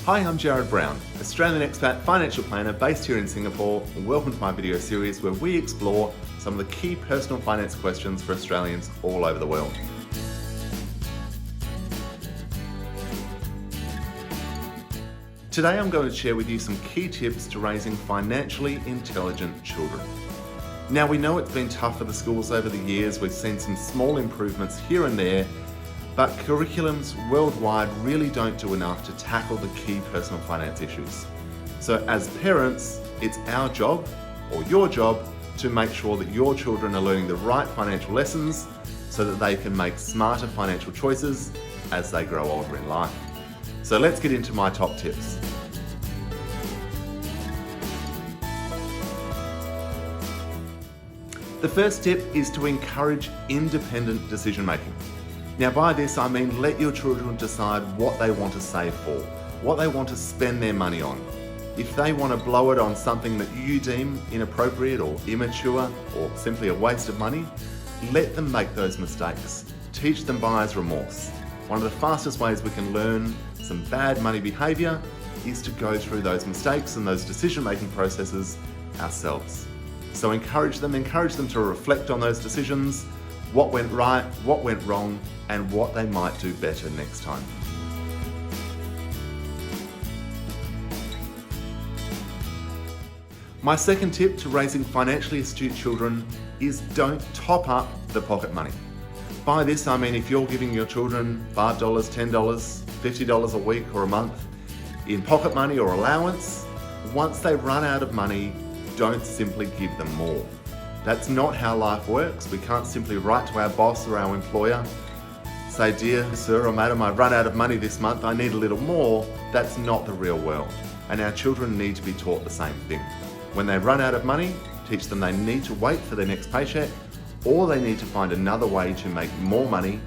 Hi, I'm Jarrad Brown, Australian expat financial planner based here in Singapore, and welcome to my video series where we explore some of the key personal finance questions for Australians all over the world. Today I'm going to share with you some key tips to raising financially intelligent children. Now, we know it's been tough for the schools over the years. We've seen some small improvements here and there, but curriculums worldwide really don't do enough to tackle the key personal finance issues. So as parents, it's our job, or your job, to make sure that your children are learning the right financial lessons so that they can make smarter financial choices as they grow older in life. So let's get into my top tips. The first tip is to encourage independent decision making. Now, by this I mean let your children decide what they want to save for, what they want to spend their money on. If they want to blow it on something that you deem inappropriate or immature or simply a waste of money, let them make those mistakes. Teach them buyer's remorse. One of the fastest ways we can learn some bad money behaviour is to go through those mistakes and those decision-making processes ourselves. So encourage them to reflect on those decisions, what went right, what went wrong, and what they might do better next time. My second tip to raising financially astute children is don't top up the pocket money. By this I mean if you're giving your children $5, $10, $50 a week or a month in pocket money or allowance, once they run out of money, don't simply give them more. That's not how life works. We can't simply write to our boss or our employer, say, dear sir or madam, I've run out of money this month, I need a little more. That's not the real world. And our children need to be taught the same thing. When they run out of money, teach them they need to wait for their next paycheck, or they need to find another way to make more money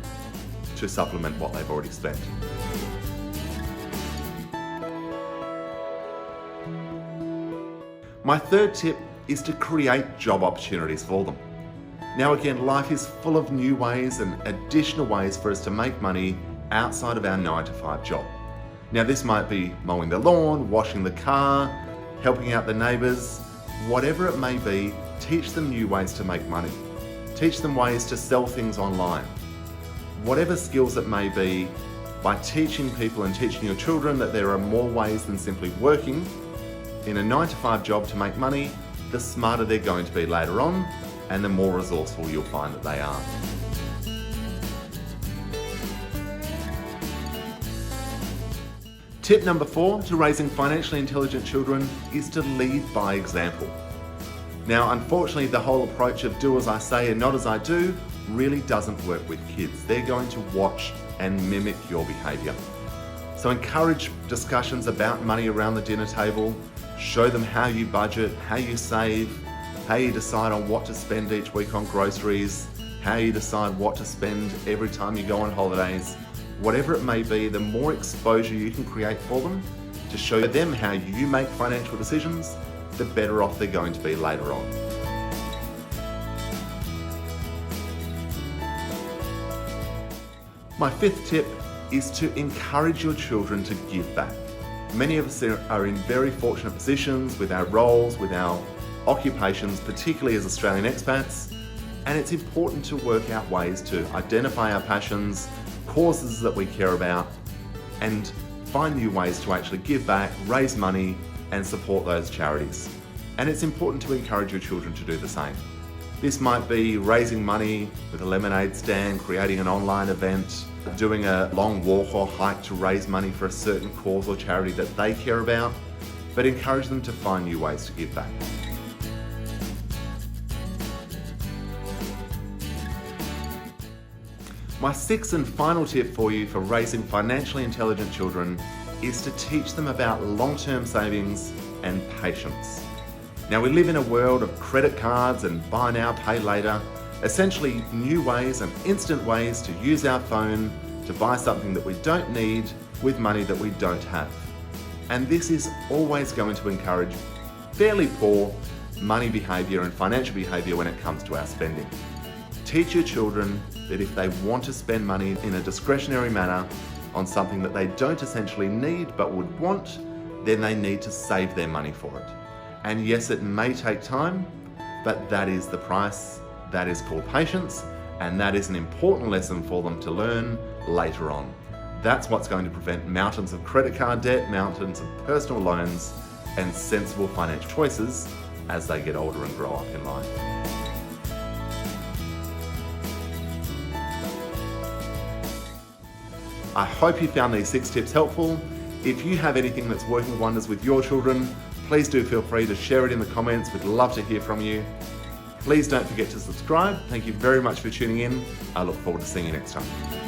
to supplement what they've already spent. My third tip is to create job opportunities for them. Now again, life is full of new ways and additional ways for us to make money outside of our 9-to-5 job. Now this might be mowing the lawn, washing the car, helping out the neighbours, whatever it may be, teach them new ways to make money. Teach them ways to sell things online. Whatever skills it may be, by teaching people and teaching your children that there are more ways than simply working in a 9-to-5 job to make money, the smarter they're going to be later on and the more resourceful you'll find that they are. Tip number 4 to raising financially intelligent children is to lead by example. Now, unfortunately, the whole approach of do as I say and not as I do really doesn't work with kids. They're going to watch and mimic your behaviour. So encourage discussions about money around the dinner table. Show them how you budget, how you save, how you decide on what to spend each week on groceries, how you decide what to spend every time you go on holidays. Whatever it may be, the more exposure you can create for them to show them how you make financial decisions, the better off they're going to be later on. My fifth tip is to encourage your children to give back. Many of us are in very fortunate positions with our roles, with our occupations, particularly as Australian expats, and it's important to work out ways to identify our passions, causes that we care about, and find new ways to actually give back, raise money, and support those charities. And it's important to encourage your children to do the same. This might be raising money with a lemonade stand, creating an online event, doing a long walk or hike to raise money for a certain cause or charity that they care about, but encourage them to find new ways to give back. My sixth and final tip for you for raising financially intelligent children is to teach them about long-term savings and patience. Now, we live in a world of credit cards and buy now, pay later, essentially new ways and instant ways to use our phone to buy something that we don't need with money that we don't have. And this is always going to encourage fairly poor money behaviour and financial behaviour when it comes to our spending. Teach your children that if they want to spend money in a discretionary manner on something that they don't essentially need but would want, then they need to save their money for it. And yes, it may take time, but that is the price. That is called patience, and that is an important lesson for them to learn later on. That's what's going to prevent mountains of credit card debt, mountains of personal loans, and sensible financial choices as they get older and grow up in life. I hope you found these 6 tips helpful. If you have anything that's working wonders with your children, please do feel free to share it in the comments. We'd love to hear from you. Please don't forget to subscribe. Thank you very much for tuning in. I look forward to seeing you next time.